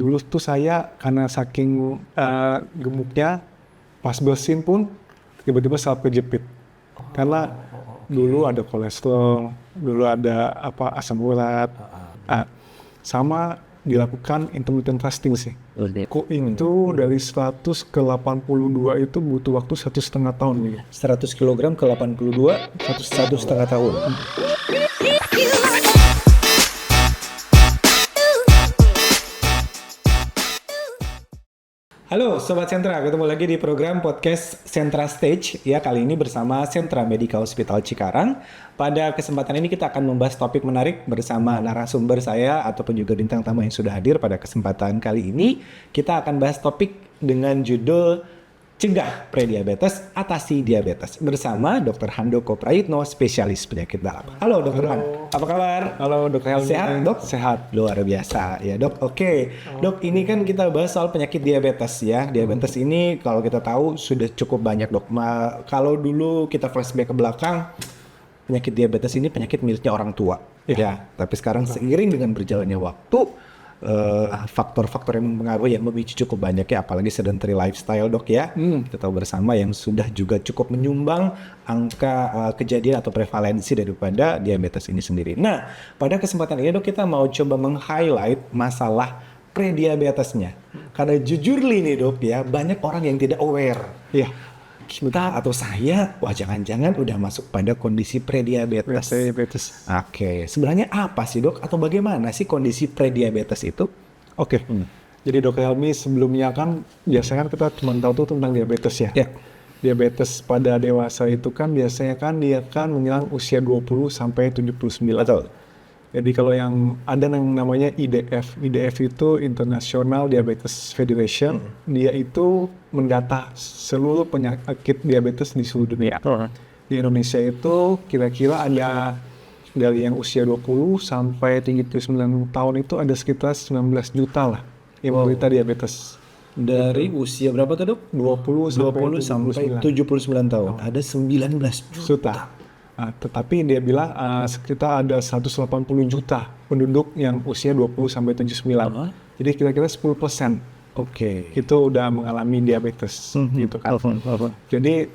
Dulu tuh saya karena saking gemuknya, pas bersin pun tiba-tiba salep kejepit. Karena dulu ada kolesterol, dulu ada asam urat, sama dilakukan intermittent fasting sih. Kok itu dari 100 ke 82 itu butuh waktu 1,5 tahun nih. 100 kg ke 82, 1,5 tahun. Halo Sobat Sentra, ketemu lagi di program podcast Sentra Stage. Ya, kali ini bersama Sentra Medical Hospital Cikarang. Pada kesempatan ini kita akan membahas topik menarik bersama narasumber saya ataupun juga bintang tamu yang sudah hadir pada kesempatan kali ini. Kita akan bahas topik dengan judul Cegah Prediabetes, Atasi Diabetes bersama Dr. Handoko Prayitno, spesialis penyakit dalam. Halo Dr. Han, apa kabar? Halo Dok Helmi. Sehat Dok? Sehat. Luar biasa ya Dok. Oke. Dok, ini kan kita bahas soal penyakit diabetes ya. Diabetes ini kalau kita tahu sudah cukup banyak Dok. Kalau dulu kita flashback ke belakang, penyakit diabetes ini penyakit miliknya orang tua. Ya. Tapi sekarang seiring dengan berjalannya waktu, faktor-faktor yang mempengaruhi yang memicu cukup banyak ya, apalagi sedentary lifestyle Dok ya. Kita tahu bersama yang sudah juga cukup menyumbang angka kejadian atau prevalensi daripada diabetes ini sendiri. Nah, pada kesempatan ini Dok, kita mau coba meng-highlight masalah prediabetesnya. Karena jujur nih Dok ya, banyak orang yang tidak aware. Iya. Kita atau saya, wah jangan-jangan udah masuk pada kondisi prediabetes. Prediabetes. Oke, sebenarnya apa sih Dok? Atau bagaimana sih kondisi prediabetes itu? Oke. Jadi Dok Helmi, sebelumnya kan biasanya kan kita cuma tahu tuh tentang diabetes ya. Ya. Diabetes pada dewasa itu kan biasanya kan dia kan menjelang usia 20 sampai 79. Betul. Jadi kalau yang ada yang namanya IDF itu International Diabetes Federation, dia itu mendata seluruh penyakit diabetes di seluruh dunia. Di Indonesia itu kira-kira ada dari yang usia 20 sampai 39 tahun itu ada sekitar 19 juta lah yang menderita diabetes. Dari usia berapa tuh Dok? 20 sampai 79 tahun. Ada 19 juta. Tetapi dia bilang sekitar ada 180 juta penduduk yang usia 20 sampai 79. Jadi kira-kira 10%. Oke. Itu udah mengalami diabetes gitu kan. Jadi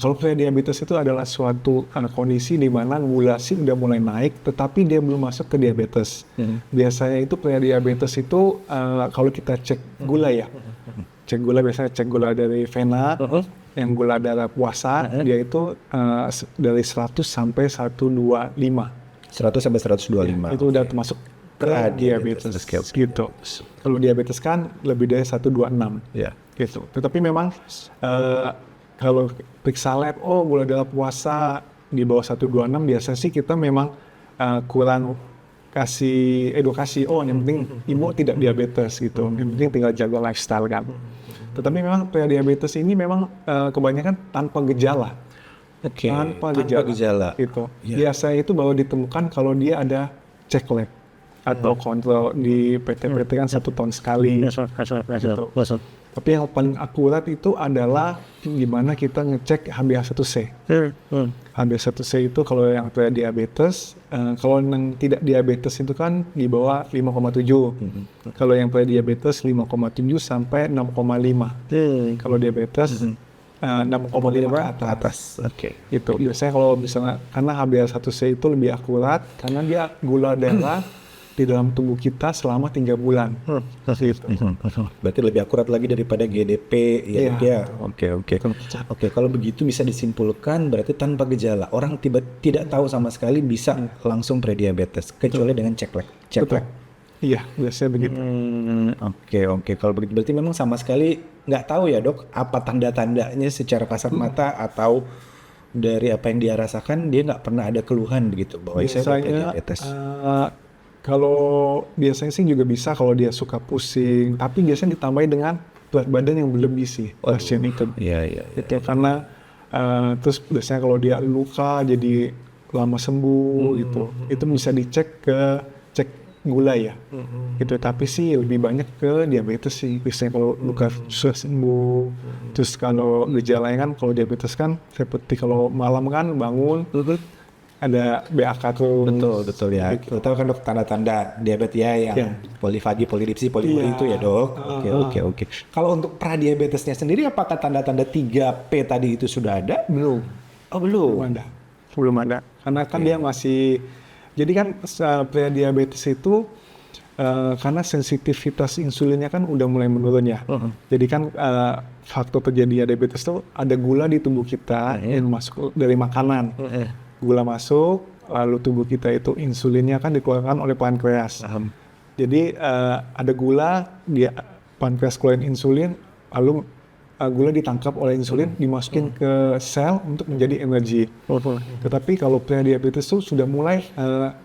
kalau prediabetes itu adalah suatu kondisi di mana gula sih udah mulai naik tetapi dia belum masuk ke diabetes. Biasanya itu prediabetes itu kalau kita cek gula ya. Cek gula biasanya cek gula dari vena, yang gula darah puasa dia itu dari 100 sampai 125. 100 sampai 125. Itu udah termasuk diabetes gitu. Kalau diabetes kan lebih dari 126 ya. Gitu. Tetapi memang kalau periksa lab, gula darah puasa di bawah 126 biasa sih kita memang kurang kasih edukasi. Yang penting ibu tidak diabetes gitu. Yang penting tinggal jaga lifestyle kan. Tetapi memang prediabetes ini memang kebanyakan tanpa gejala. Tanpa gejala. Gitu. Biasanya itu baru ditemukan kalau dia ada cek lab atau kontrol di PT-PT kan 1 tahun sekali. Gitu. Tapi yang paling akurat itu adalah gimana kita ngecek HbA1c. HbA1c itu kalau yang prediabetes, kalau yang tidak diabetes itu kan di bawah 5,7. Kalau yang prediabetes 5,7 sampai 6,5. Kalau diabetes 6,5 ke atas. Oke. Itu biasanya kalau misalnya karena HbA1c itu lebih akurat karena dia gula darah di dalam tubuh kita selama 3 bulan. Berarti lebih akurat lagi daripada GDP ya. Oke, kalau begitu bisa disimpulkan berarti tanpa gejala. Orang tidak tahu sama sekali bisa langsung prediabetes kecuali dengan cek lab. Iya, biasanya begitu. Oke. Kalau begitu berarti memang sama sekali nggak tahu ya Dok apa tanda-tandanya secara kasat mata atau dari apa yang dia rasakan dia nggak pernah ada keluhan begitu bahwa saya prediabetes. Kalau biasanya sih juga bisa kalau dia suka pusing, tapi biasanya ditambahin dengan berat badan yang berlebih sih pasien itu. Iya. Itu karena terus biasanya kalau dia luka jadi lama sembuh gitu. Itu bisa dicek cek gula ya. Gitu. Tapi sih lebih banyak ke diabetes sih. Biasanya kalau luka sudah sembuh. Terus kalau gejalanya kan kalau diabetes kan seperti kalau malam kan bangun ada BAK terus. Betul ya. Kita tahu kan dok tanda-tanda diabetes ya yang Iya. polifagi, polidipsi, polimori Iya. itu ya dok. Oke. Kalau untuk pradiabetesnya sendiri apakah tanda-tanda 3P tadi itu sudah ada? Belum. Oh belum. Belum ada. Karena kan dia masih, jadi kan prediabetes itu karena sensitivitas insulinnya kan udah mulai menurun ya. Jadi kan faktor terjadi diabetes itu ada gula di tubuh kita yang masuk dari makanan. Gula masuk, lalu tubuh kita itu insulinnya kan dikeluarkan oleh pankreas. Jadi ada gula, dia pankreas keluarin insulin, lalu gula ditangkap oleh insulin, dimasukin ke sel untuk menjadi energi. Tetapi kalau prediabetes itu sudah mulai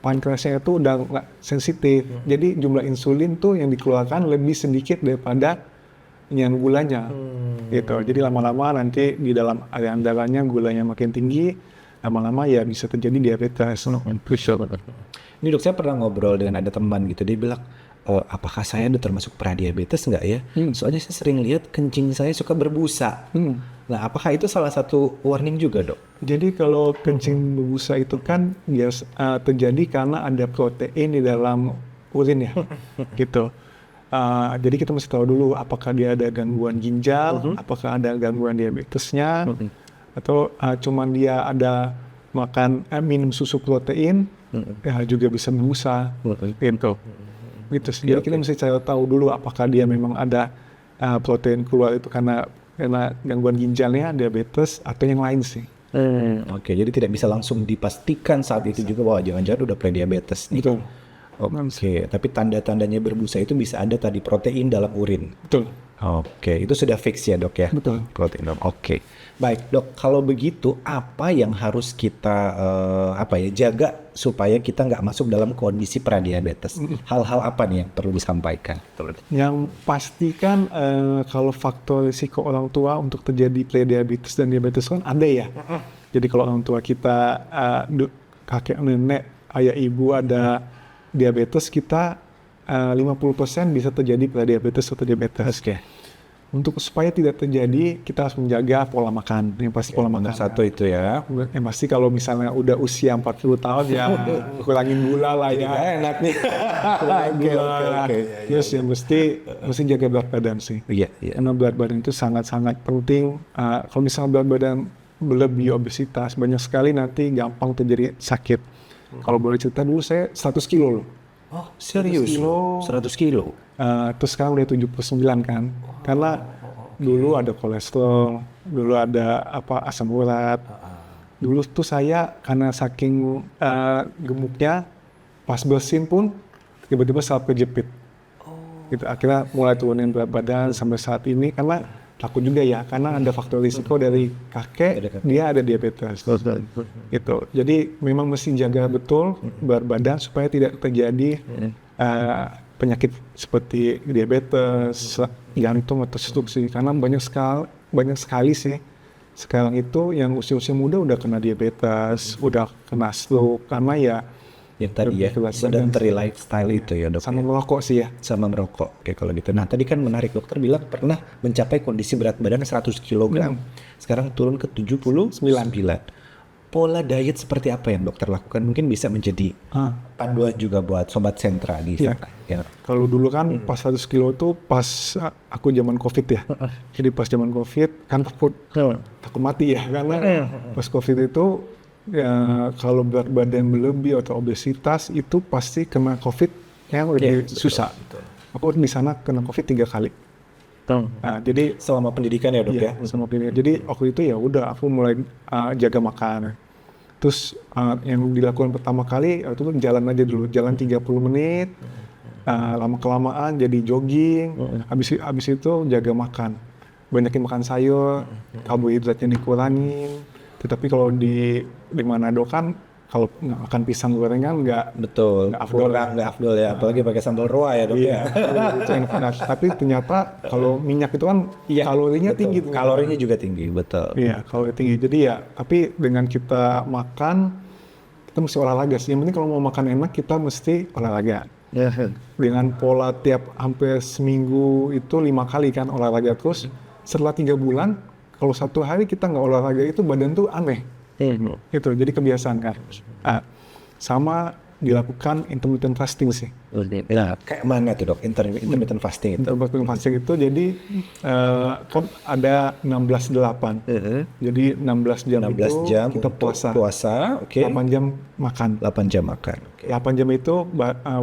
pankreasnya itu udah nggak sensitif. Jadi jumlah insulin tuh yang dikeluarkan lebih sedikit daripada yang gulanya. Gitu. Jadi lama-lama nanti di dalam area darahnya gulanya makin tinggi, lama-lama ya bisa terjadi diabetes. Ini dok, saya pernah ngobrol dengan ada teman gitu, dia bilang, apakah saya udah termasuk pradiabetes nggak ya? Soalnya saya sering lihat kencing saya suka berbusa. Nah, apakah itu salah satu warning juga dok? Jadi kalau kencing berbusa itu kan terjadi karena ada protein di dalam urin ya, gitu. Jadi kita mesti tahu dulu apakah dia ada gangguan ginjal, apakah ada gangguan diabetesnya, atau cuman dia ada minum susu protein, ya juga bisa berbusa, gitu. Gitu. Jadi kita mesti cari tahu dulu apakah dia memang ada protein keluar itu karena gangguan ginjalnya, diabetes, atau yang lain sih. Oke, jadi tidak bisa langsung dipastikan saat itu juga bahwa jangan-jangan udah prediabetes nih. Betul. Oke, tapi tanda-tandanya berbusa itu bisa ada tadi protein dalam urin. Betul. Oke, itu sudah fix ya dok ya? Betul. Protein dalam. Oke, baik dok. Kalau begitu, apa yang harus kita jaga supaya kita nggak masuk dalam kondisi pradiabetes? Hal-hal apa nih yang perlu disampaikan? Yang pasti kan kalau faktor risiko orang tua untuk terjadi prediabetes dan diabetes kan ada ya. Jadi kalau orang tua kita, kakek, nenek, ayah, ibu ada diabetes, kita 50% bisa terjadi prediabetes atau diabetes. Untuk supaya tidak terjadi, kita harus menjaga pola makan. Yang pasti pola makan. Satu itu ya. Yang pasti kalau misalnya udah usia 40 tahun ya kurangin gula lah ya. Enak nih. Oke. Terus ya mesti jaga berat badan sih. Iya. Karena berat badan itu sangat-sangat penting. Kalau misalnya berat badan berlebih, obesitas, banyak sekali nanti gampang terjadi sakit. Kalau boleh cerita dulu, saya 100 kilo loh. Oh, serius? 100 kilo? Terus sekarang udah 79 kan. Karena dulu ada kolesterol, dulu ada asam urat. Dulu tuh saya karena saking gemuknya, pas bersin pun tiba-tiba salah kejepit. Gitu, akhirnya mulai turunin berat badan sampai saat ini karena takut juga ya, karena ada faktor risiko dari kakek, dia ada diabetes. Gitu. Jadi memang mesti jaga betul berat badan supaya tidak terjadi penyakit seperti diabetes, jantung atau stroke sih. Karena banyak sekali sih sekarang itu yang usia-usia muda udah kena diabetes, udah kena stroke karena ya yang tadi ya, sedentary lifestyle itu ya dok. Sama merokok sih ya. Sama merokok, oke kalau gitu. Nah tadi kan menarik, dokter bilang pernah mencapai kondisi berat badan 100 kg. Sekarang turun ke 79. Pola diet seperti apa yang dokter lakukan? Mungkin bisa menjadi panduan juga buat Sobat Sentra di sana. Ya. Kalau dulu kan pas 100 kilo tuh pas aku zaman COVID ya. Jadi pas zaman COVID kan takut mati ya. Karena pas COVID itu ya, kalau berat badan berlebih atau obesitas itu pasti kena COVID yang lebih susah. Aku di sana kena COVID 3 kali. Nah, jadi selama pendidikan ya dok ya? Selama pendidikan. Jadi waktu itu ya udah aku mulai jaga makan. Terus yang dilakukan pertama kali itu jalan aja dulu, jalan 30 menit. Lama-kelamaan jadi jogging. Habis itu jaga makan. Banyakin makan sayur, karbohidratnya dikurangin. Tetapi kalau di Manado kan kalau nggak makan pisang gorengan nggak afdol ya, apalagi pakai sambal roa ya dok ya. Nah, tapi ternyata kalau minyak itu kan kalorinya tinggi. Kalorinya juga tinggi, betul. Iya, kalori tinggi. Jadi ya, tapi dengan kita makan, kita mesti olahraga sih. Yang penting kalau mau makan enak kita mesti olahraga. Dengan pola tiap hampir seminggu itu 5 kali kan olahraga terus. Setelah 3 bulan, kalau 1 hari kita nggak olahraga itu badan tuh aneh. Itu jadi kebiasaan kan. Sama dilakukan intermittent fasting sih. Nah, kayak mana tuh dok intermittent fasting itu? Intermittent fasting itu jadi kan ada 16/8. Jadi 16 jam 16 itu jam kita untuk puasa. puasa, oke. 8 jam makan. 8 jam makan. Oke. 8 jam itu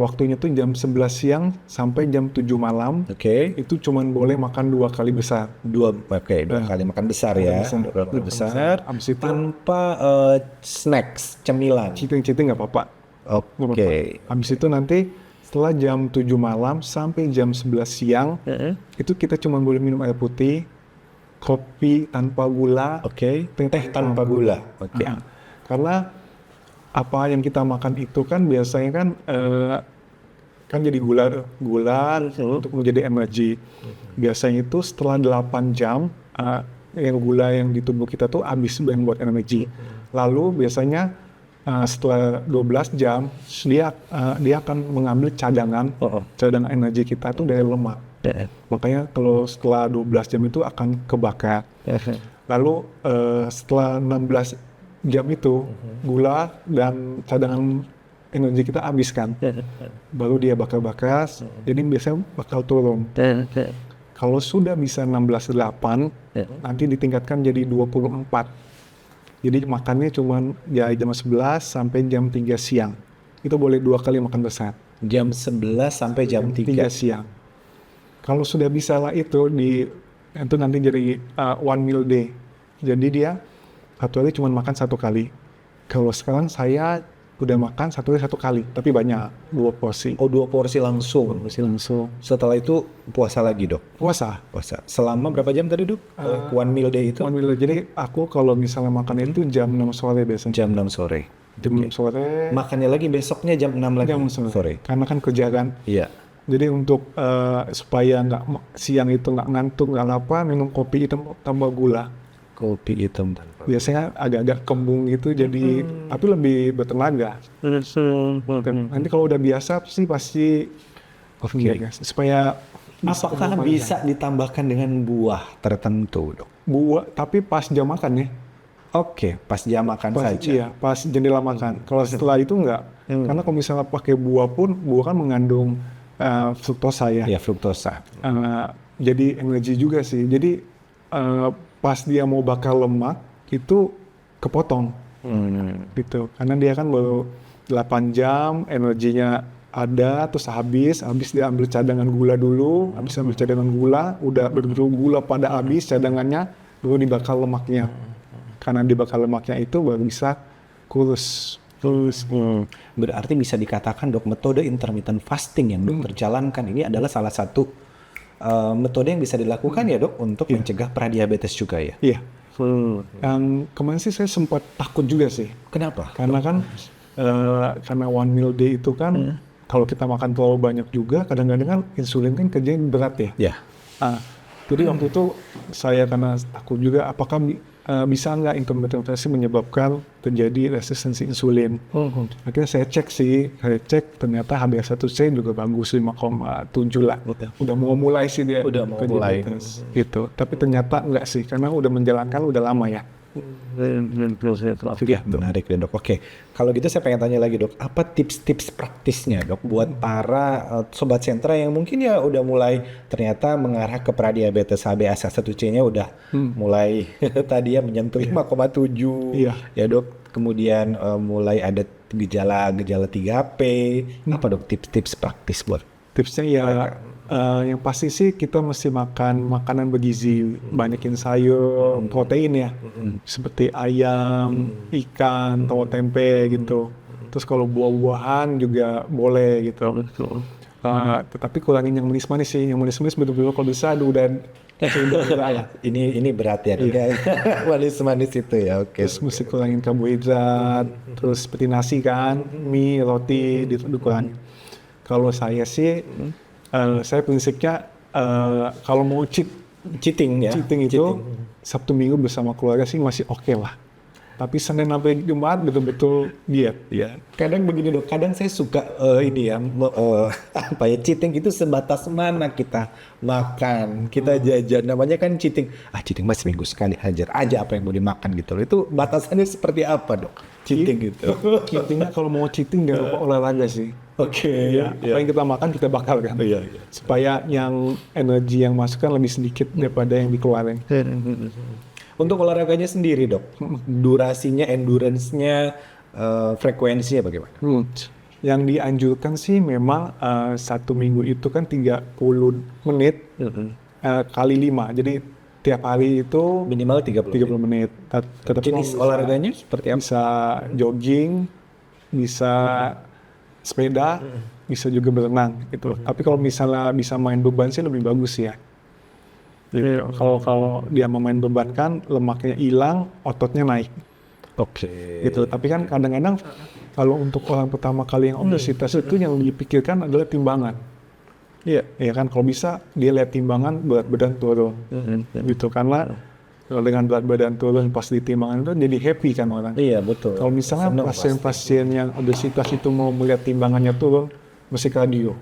waktunya tuh jam 11 siang sampai jam 7 malam. Oke. Itu cuman boleh makan 2 kali besar. Dua kali makan besar ya. besar. Dua kali besar. Abis itu Tanpa snacks, cemilan. cheating nggak apa-apa. Oke. Habis itu nanti setelah jam 7 malam sampai jam 11 siang itu kita cuma boleh minum air putih, kopi tanpa gula, Oke. Teh tanpa gula. Oke. Karena apa yang kita makan itu kan biasanya kan kan jadi gula untuk menjadi energi. Biasanya itu setelah 8 jam yang gula yang di tubuh kita tuh habis buat energi. Lalu biasanya setelah 12 jam dia akan mengambil cadangan energi kita tuh dari lemak. Makanya kalau setelah 12 jam itu akan kebakar. Lalu setelah 16 jam itu gula dan cadangan energi kita habiskan. Baru dia bakar-bakar, jadi biasanya bakal turun. Kalau sudah bisa 16/8, nanti ditingkatkan jadi 24. Jadi makannya cuma ya jam 11 sampai jam 3 siang. Itu boleh 2 kali makan besar. Jam 11 sampai jam 3 siang. Kalau sudah bisa lah itu nanti jadi one meal day. Jadi dia satu hari cuma makan 1 kali. Kalau sekarang saya udah makan satu kali, tapi banyak, 2 porsi. Oh, 2 porsi langsung. Setelah itu puasa lagi dok? Puasa. Selama berapa jam tadi dok? One meal day itu? One meal day. Jadi aku kalau misalnya makan itu jam 6 sore biasanya. Jam 6 sore. Jam 6 sore. Makannya lagi besoknya jam 6 lagi? Jam sore. Karena kan kerja kan. Iya. Jadi untuk supaya siang itu nggak ngantuk, nggak lapar, minum kopi hitam tambah gula. Kopi hitam tanpa. Biasanya agak-agak kembung gitu, jadi tapi lebih bertenaga. Nanti kalau udah biasa pasti supaya apakah bisa ditambahkan dengan buah tertentu dok? Buah, tapi pas jam makan ya. Oke, pas jam makan saja. Iya, pas jendela makan. Kalau setelah itu enggak. Karena kalau misalnya pakai buah pun, buah kan mengandung fruktosa ya. Iya, fruktosa. Jadi energi juga sih. Jadi pas dia mau bakar lemak itu kepotong gitu, karena dia kan baru 8 jam energinya ada, terus habis diambil cadangan gula dulu, habis ambil cadangan gula udah berburu gula pada habis cadangannya, baru dibakar lemaknya, karena dibakar lemaknya itu baru bisa kurus. Berarti bisa dikatakan dok, metode intermittent fasting yang dokter jalankan ini adalah salah satu metode yang bisa dilakukan ya dok untuk mencegah pradiabetes juga ya? Iya. Yang kemarin sih saya sempat takut juga sih. Kenapa? Karena kan karena one meal day itu kan kalau kita makan terlalu banyak juga kadang-kadang kan insulin kan kerjanya berat ya. Iya. Jadi waktu itu saya karena takut juga apakah bisa nggak intermittent fasting menyebabkan terjadi resistensi insulin. Akhirnya saya cek ternyata HbA1c juga bagus 5,7 lah. Udah mau mulai sih dia. Udah mau mulai. Gitu. Tapi ternyata enggak sih karena udah menjalankan udah lama ya. Ya, menarik deh dok. Oke, kalau gitu saya pengen tanya lagi dok, apa tips-tips praktisnya dok buat para sobat sentra yang mungkin ya udah mulai ternyata mengarah ke pradiabetes, HbA1c-nya udah mulai tadi ya menyentuh 5,7 ya dok, kemudian mulai ada gejala 3P. Apa dok tips-tips praktis buat? Tipsnya ya yang pasti sih kita mesti makan makanan bergizi, banyakin sayur, protein ya, seperti ayam, ikan, tahu tempe gitu. Terus kalau buah-buahan juga boleh gitu. Tetapi kurangin yang manis-manis sih, yang manis-manis betul-betul kalau bisa dan ini berat ya dok. Manis-manis itu ya. Oke. Terus mesti kurangin karbohidrat, terus seperti nasi kan, mie, roti dikurangin. Kalau saya sih saya prinsipnya kalau mau cheating itu Sabtu Minggu bersama keluarga sih masih oke lah. Tapi Senin sampai Jumat betul-betul diet. Ya, kadang begini dok, kadang saya suka ini ya, apa ya, cheating itu sebatas mana kita makan, kita jajan, namanya kan cheating. Cheating mas seminggu sekali, hajar aja apa yang mau dimakan gitu loh. Itu batasannya seperti apa dok? Cheating gitu. Cheatingnya kalau mau cheating jangan lupa olahraga sih. Oke, Ya, apa yang kita makan kita bakar kan. Iya. Supaya yang energi yang masuk kan lebih sedikit daripada yang dikeluarin. Untuk olahraganya sendiri dok, durasinya, endurance-nya, frekuensinya bagaimana? Yang dianjurkan sih memang 1 minggu itu kan 30 menit kali 5. Jadi tiap hari itu Minimal 30 menit. Tetap Jenis bisa- olahraganya seperti apa? Bisa jogging, bisa sepeda, bisa juga berenang gitu. Tapi kalau misalnya bisa main beban sih lebih bagus ya. Jadi kalau dia memain beban kan lemaknya hilang, ototnya naik. Oke. Gitu. Tapi kan kadang-kadang kalau untuk orang pertama kali yang obesitas itu yang dipikirkan adalah timbangan. Iya, ya kan kalau bisa dia lihat timbangan berat badan turun. Gitu karena kalau dengan berat badan turun pas di timbangan itu jadi happy kan orang. Iya betul. Kalau misalnya Seneng pasien-pasien yang obesitas itu mau melihat timbangannya turun, mesti kardio.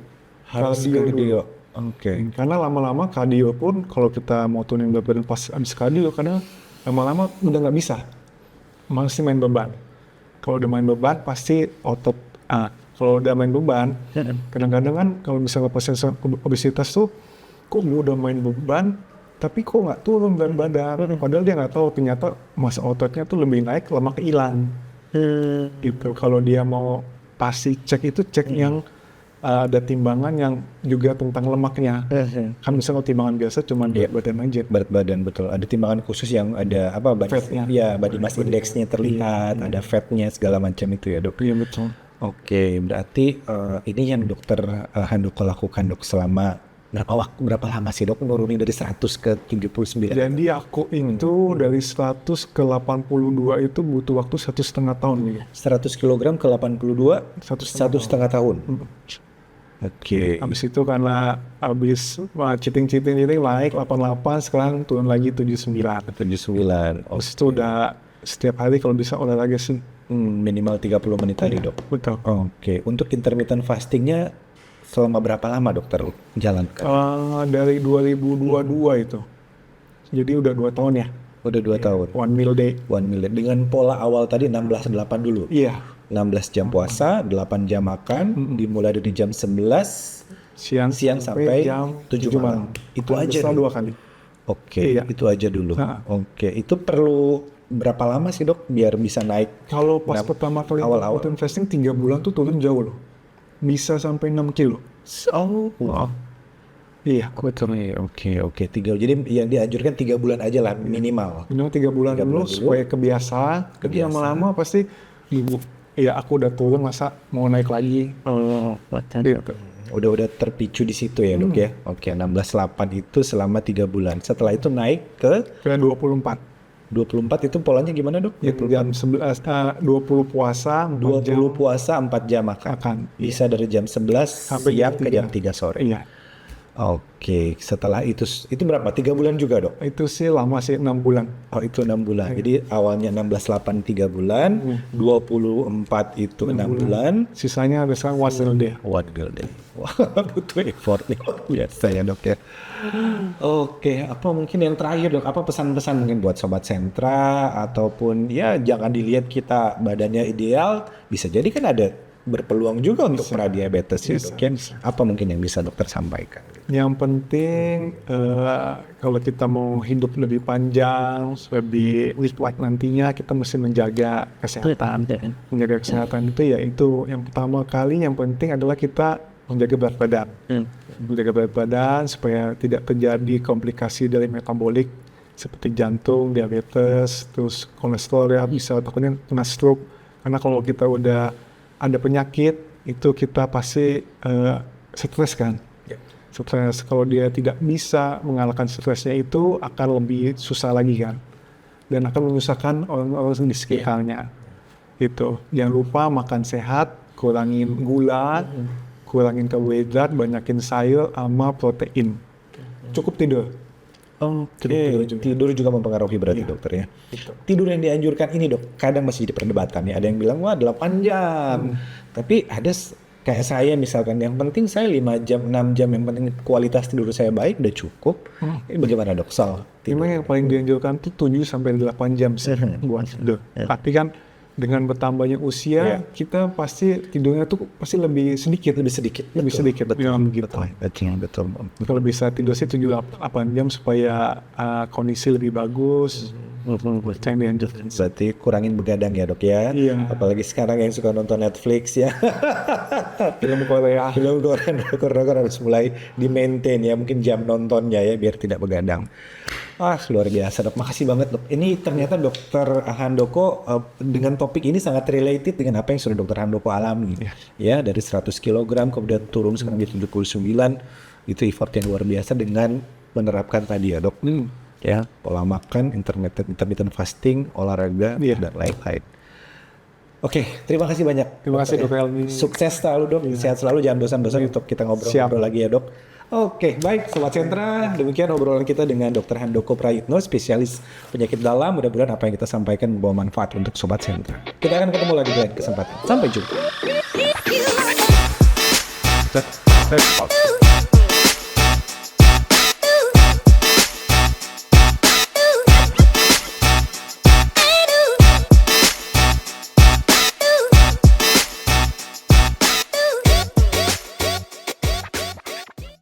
harus Kardio dulu. kardio. Oke. Karena lama-lama kardio pun kalau kita mau turunin berat badan pas habis kardio, kadang lama-lama udah nggak bisa. Masih main beban. Kalau udah main beban pasti otot. Kalau udah main beban, kadang-kadang kan kalau misalnya pasien obesitas tuh, kok gue udah main beban, tapi kok nggak turun berat badan. Padahal dia nggak tahu ternyata massa ototnya tuh lebih naik, lemak hilang. Gitu. Kalau dia mau pasti cek itu cek yang ada timbangan yang juga tentang lemaknya. Kan misalnya kalau timbangan biasa cuma berat badan aja. Berat badan betul. Ada timbangan khusus yang ada apa? Fatnya. Ya, body mass index-nya terlihat, ada fatnya segala macam itu ya dok. Iya betul. Oke, berarti ini yang dokter Handoko lakukan dok selama berapa lama sih dok nurunin dari 100 ke 79? Jadi aku itu dari 100 ke 82 itu butuh waktu 1,5 tahun nih. 100 kg ke 82, 1,5 tahun. Oke. Habis itu karena habis cheating naik 88, sekarang turun lagi 79. 79. Habis itu udah setiap hari kalau bisa olahraga sih. Minimal 30 menit tadi dok. Betul. Oke, untuk intermittent fastingnya selama berapa lama dokter jalankan? Dari 2022 itu. Jadi udah 2 tahun ya. Udah 2 tahun. One meal day. 1 million. Dengan pola awal tadi 16-8 dulu. Iya. 16 jam puasa, 8 jam makan, dimulai dari jam 11 Siang sampai jam 7 malam. Itu aja Besar dulu. 2 kali. Oke, Iya. itu aja dulu. Oke, itu perlu berapa lama sih dok biar bisa naik? Kalau pas pertama kali awal-awal. intermittent fasting 3 bulan tuh turun jauh loh. Bisa sampai 6 kilo. Oh, wow. Iya. Betul nih. Oke. Jadi yang dianjurkan 3 bulan aja lah minimal. Minimal 3 bulan 3 dulu bulan dulu. supaya kebiasaan. Tapi lama-lama pasti ibu, ya aku udah turun masa mau naik lagi. Gitu. Udah terpicu di situ ya dok ya. Oke, 16-8 itu selama 3 bulan. Setelah itu naik ke Kayak 24. 24 itu polanya gimana dok? Itu jam 11, 20 puasa, 4 jam 20 puasa 4 jam makan. makan. Bisa dari jam 11 Sampai siang ke jam jam 3 sore. Iya. Oke, setelah itu berapa? 3 bulan juga dok? Itu sih lama sih 6 bulan. Oh itu 6 bulan. Jadi awalnya 16-8 3 bulan, 24 itu 6 bulan. Sisanya ada sekarang one meal day. One girl day. Wah, butuh effort nih. Biasa ya dok ya. Oke, apa mungkin yang terakhir dok? Apa pesan-pesan mungkin buat sobat sentra ataupun ya jangan dilihat kita badannya ideal, bisa jadi kan ada berpeluang juga untuk pradiabetes ya dok. Apa mungkin yang bisa dokter sampaikan? Yang penting kalau kita mau hidup lebih panjang, lebih kuat nantinya kita mesti menjaga kesehatan. Menjaga kesehatan itu ya itu yang pertama kali yang penting adalah kita menjaga berat badan. Menjaga berat badan supaya tidak terjadi komplikasi dari metabolik seperti jantung, diabetes, terus kolesterol ya bisa takutnya kena stroke. Karena kalau kita udah ada penyakit itu kita pasti stres kan. Stres kalau dia tidak bisa mengalahkan stresnya itu akan lebih susah lagi kan, dan akan menyusahkan orang-orang di sekitarnya. Itu jangan lupa makan sehat, kurangin gula, kurangin karbohidrat, banyakin sayur sama protein. Cukup tidur. Oke, tidur juga mempengaruhi berarti dokter ya. Tidur yang dianjurkan ini dok, kadang masih di perdebatan ya. Ada yang bilang wah 8 jam. Tapi ada kayak saya misalkan, yang penting saya 5 jam, 6 jam, yang penting kualitas tidur saya baik udah cukup. Ini bagaimana dok soal tidur? Memang yang paling dianjurkan tuh 7 sampai 8 jam sih buat tidur. Tapi kan dengan bertambahnya usia, kita pasti tidurnya tuh pasti lebih sedikit. Lebih sedikit. Betul, Memang begitu. betul. Kalau bisa tidur sih 7-8 jam supaya kondisi lebih bagus. Yang dianjurkan. Berarti kurangin begadang ya dok ya. Iya. Apalagi sekarang yang suka nonton Netflix ya. Film Korea. Film Korea harus mulai di maintain ya, mungkin jam nontonnya ya biar tidak begadang. Luar biasa dok, makasih banget dok. Ini ternyata dokter Handoko dengan topik ini sangat related dengan apa yang sudah dokter Handoko alami. Ya, dari 100 kg kemudian turun sekarang di 79, itu effort yang luar biasa dengan menerapkan tadi ya dok. Ya, pola makan, intermittent fasting, olahraga, dan lain-lain. Oke, terima kasih banyak. Terima kasih dok Helmi. Sukses selalu dok, sehat selalu, jangan bosan-bosan untuk kita ngobrol-ngobrol lagi ya dok. Oke, baik Sobat Sentra, demikian obrolan kita dengan Dr. Handoko Prayitno, spesialis penyakit dalam. Mudah-mudahan apa yang kita sampaikan membawa manfaat untuk Sobat Sentra. Kita akan ketemu lagi di lain kesempatan. Sampai jumpa.